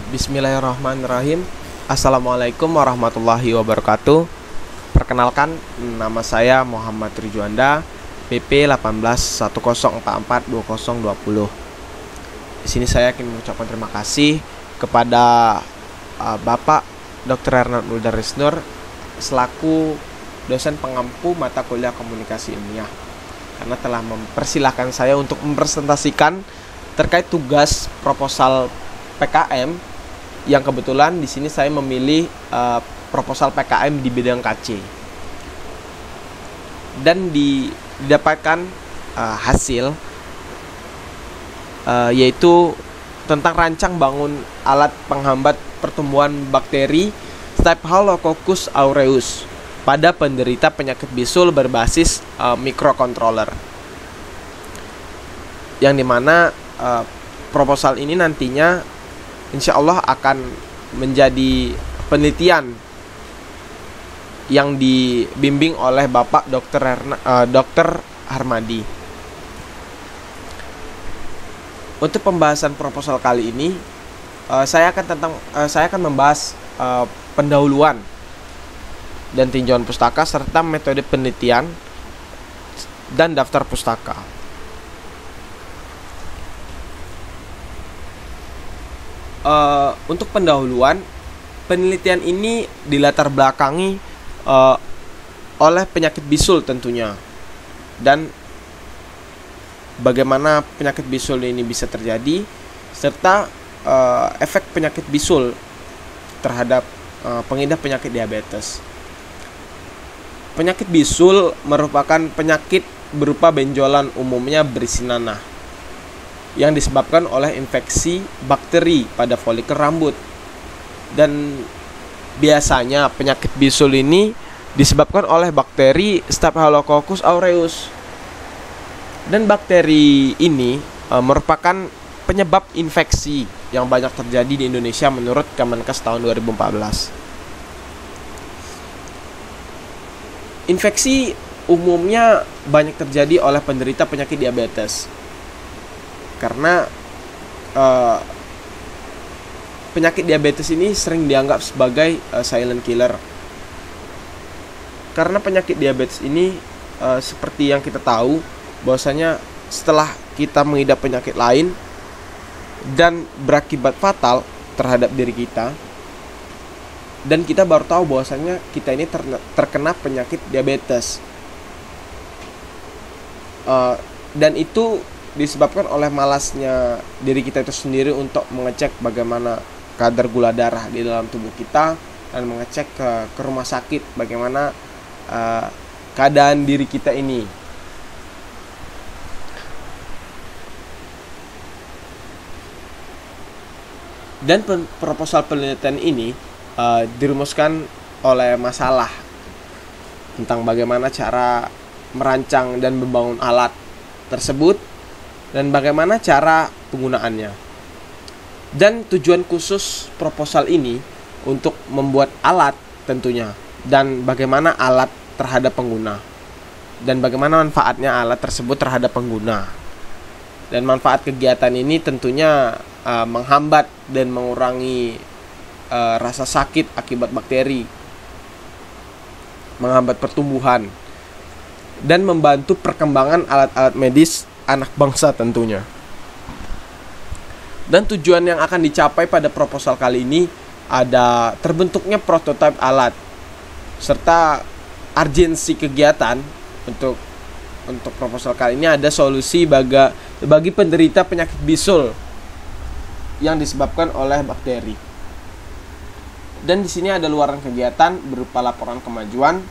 Bismillahirrahmanirrahim. Assalamualaikum warahmatullahi wabarakatuh. Perkenalkan, nama saya Muhammad Rijuanda, PP 1810442020. Di sini saya ingin mengucapkan terima kasih kepada Bapak Dr. Ernad Muldarisnur selaku dosen pengampu mata kuliah komunikasi ilmiah, karena telah mempersilahkan saya untuk mempresentasikan terkait tugas proposal PKM, yang kebetulan di sini saya memilih proposal PKM di bidang KC, dan didapatkan hasil yaitu tentang rancang bangun alat penghambat pertumbuhan bakteri Staphylococcus aureus pada penderita penyakit bisul berbasis microcontroller, yang dimana proposal ini nantinya insya Allah akan menjadi penelitian yang dibimbing oleh Bapak Dr. Harmadi. Untuk pembahasan proposal kali ini, saya akan membahas pendahuluan dan tinjauan pustaka serta metode penelitian dan daftar pustaka. Untuk pendahuluan, penelitian ini dilatar belakangi oleh penyakit bisul tentunya, dan bagaimana penyakit bisul ini bisa terjadi, serta efek penyakit bisul terhadap pengidap penyakit diabetes. Penyakit bisul merupakan penyakit berupa benjolan umumnya berisi nanah yang disebabkan oleh infeksi bakteri pada folikel rambut, dan biasanya penyakit bisul ini disebabkan oleh bakteri Staphylococcus aureus, dan bakteri ini merupakan penyebab infeksi yang banyak terjadi di Indonesia menurut Kemenkes tahun 2014. Infeksi umumnya banyak terjadi oleh penderita penyakit diabetes, karena penyakit diabetes ini sering dianggap sebagai silent killer. Karena penyakit diabetes ini seperti yang kita tahu, bahwasanya setelah kita mengidap penyakit lain dan berakibat fatal terhadap diri kita, dan kita baru tahu bahwasanya kita ini terkena penyakit diabetes, dan itu disebabkan oleh malasnya diri kita itu sendiri untuk mengecek bagaimana kadar gula darah di dalam tubuh kita, dan mengecek ke rumah sakit bagaimana keadaan diri kita ini. Dan proposal penelitian ini dirumuskan oleh masalah tentang bagaimana cara merancang dan membangun alat tersebut, dan bagaimana cara penggunaannya. Dan tujuan khusus proposal ini untuk membuat alat tentunya, dan bagaimana alat terhadap pengguna, dan bagaimana manfaatnya alat tersebut terhadap pengguna. Dan manfaat kegiatan ini tentunya menghambat dan mengurangi rasa sakit akibat bakteri, menghambat pertumbuhan, dan membantu perkembangan alat-alat medis anak bangsa tentunya. Dan tujuan yang akan dicapai pada proposal kali ini ada terbentuknya prototipe alat, serta urgensi kegiatan. Untuk proposal kali ini ada solusi bagi penderita penyakit bisul yang disebabkan oleh bakteri. Dan di sini ada luaran kegiatan berupa laporan kemajuan,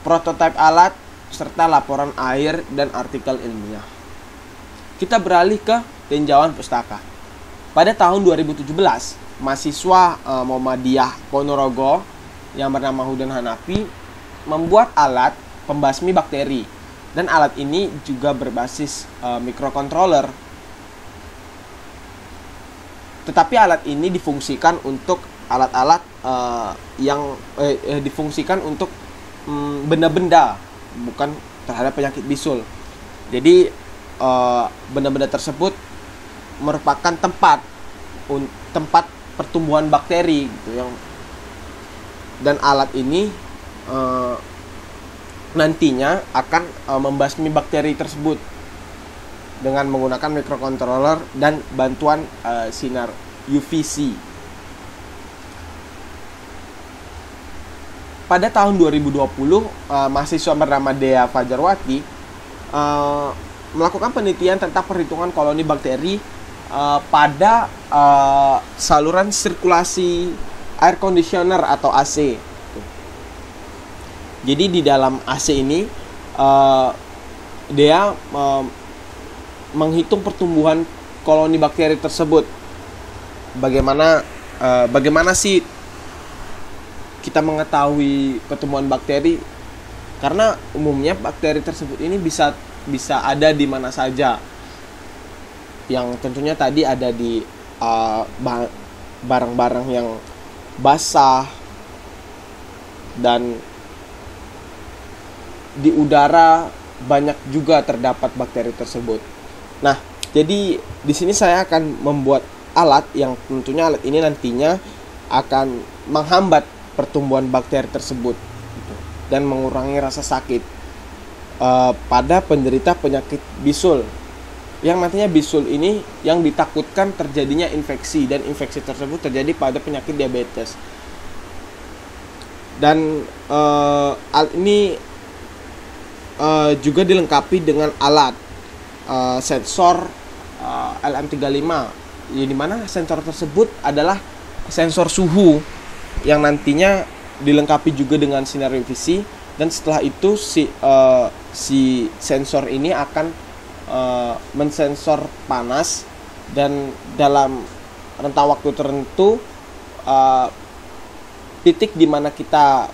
prototipe alat, serta laporan akhir dan artikel ilmiah. Kita beralih ke tinjauan pustaka. Pada tahun 2017, mahasiswa Muhammadiyah Ponorogo yang bernama Hudan Hanafi membuat alat pembasmi bakteri, dan alat ini juga berbasis microcontroller. Tetapi alat ini difungsikan untuk alat-alat difungsikan untuk benda-benda, bukan terhadap penyakit bisul. Jadi benda-benda tersebut merupakan tempat pertumbuhan bakteri gitu yang, dan alat ini nantinya akan membasmi bakteri tersebut dengan menggunakan microcontroller dan bantuan sinar UVC. Pada tahun 2020, mahasiswa bernama Dea Fajarwati melakukan penelitian tentang perhitungan koloni bakteri pada saluran sirkulasi air conditioner atau AC. Jadi di dalam AC ini Dea menghitung pertumbuhan koloni bakteri tersebut. Bagaimana sih kita mengetahui pertumbuhan bakteri? Karena umumnya bakteri tersebut ini bisa ada di mana saja. Yang tentunya tadi ada di barang-barang yang basah, dan di udara banyak juga terdapat bakteri tersebut. Nah, jadi di sini saya akan membuat alat yang tentunya alat ini nantinya akan menghambat pertumbuhan bakteri tersebut dan mengurangi rasa sakit pada penderita penyakit bisul, yang nantinya bisul ini yang ditakutkan terjadinya infeksi, dan infeksi tersebut terjadi pada penyakit diabetes. Dan alat ini juga dilengkapi dengan alat sensor LM35, di mana sensor tersebut adalah sensor suhu yang nantinya dilengkapi juga dengan sinar UVC, dan setelah itu si sensor ini akan mensensor panas, dan dalam rentang waktu tertentu titik di mana kita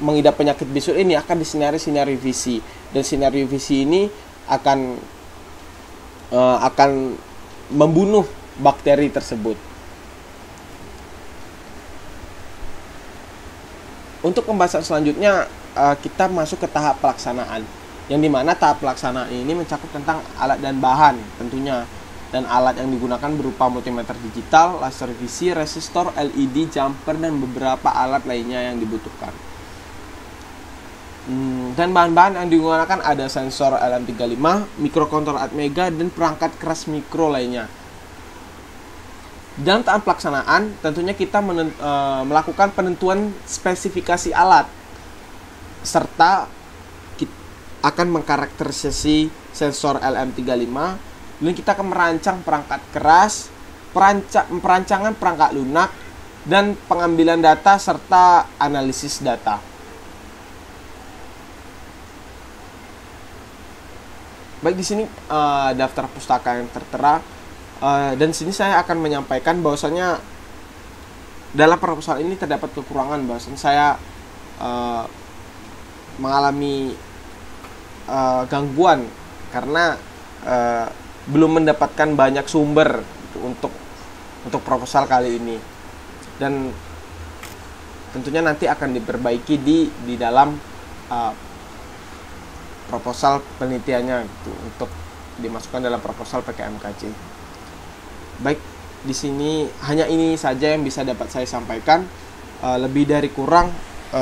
mengidap penyakit bisul ini akan disinari sinar UVC, dan sinar UVC ini akan membunuh bakteri tersebut. Untuk pembahasan selanjutnya kita masuk ke tahap pelaksanaan, yang dimana tahap pelaksanaan ini mencakup tentang alat dan bahan tentunya, dan alat yang digunakan berupa multimeter digital, laser VC, resistor, LED, jumper, dan beberapa alat lainnya yang dibutuhkan. Dan bahan-bahan yang digunakan ada sensor LM35, microcontroller Atmega, dan perangkat keras mikro lainnya. Dalam tahap pelaksanaan, tentunya kita melakukan penentuan spesifikasi alat, serta kita akan mengkarakterisasi sensor LM35, dan kita akan merancang perangkat keras, perancangan perangkat lunak, dan pengambilan data serta analisis data. Baik, di sini daftar pustaka yang tertera. Dan sini saya akan menyampaikan bahwasanya dalam proposal ini terdapat kekurangan, bahwasanya saya mengalami gangguan karena belum mendapatkan banyak sumber untuk proposal kali ini, dan tentunya nanti akan diperbaiki di dalam proposal penelitiannya gitu, untuk dimasukkan dalam proposal PKMKJ. Baik, di sini hanya ini saja yang bisa dapat saya sampaikan. Lebih dari kurang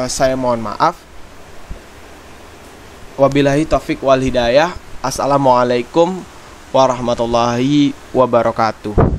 saya mohon maaf. Wabillahi taufik wal hidayah. Assalamualaikum warahmatullahi wabarakatuh.